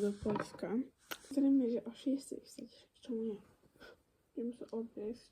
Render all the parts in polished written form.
do Poľska. Zrejme, že o 6 vstať, čomu nie. Idem sa obliecť.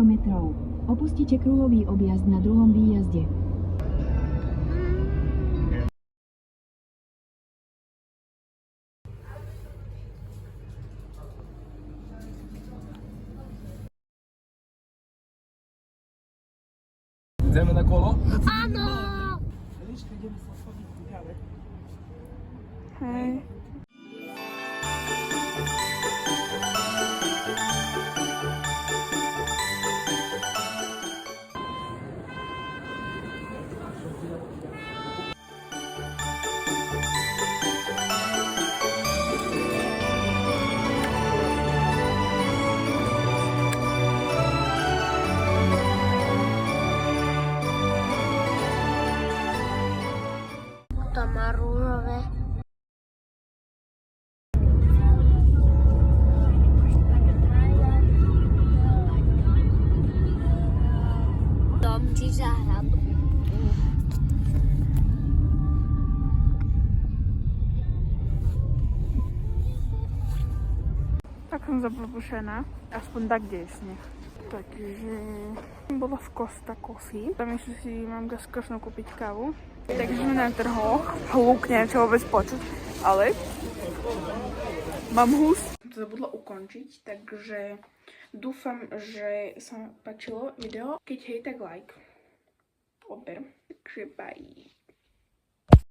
metrov. Opustite kruhový objazd na druhom výjazde. Ideme na kolo? Áno! Ideme sa schodiť v káve. Hej. To má rúžové. Dom či záhradu. Tak som zablbušená. Aspoň tak, kde je sneh. Takže bola v Costa Coffee. Tam ešte si mám skočnú kúpiť kávu. Takže sme na trhoch. Hluk, neviem čo vôbec počuť, ale mám hus. To zabudla ukončiť, takže dúfam, že sa vám páčilo video. Keď hej, tak like. Odber. Takže bye.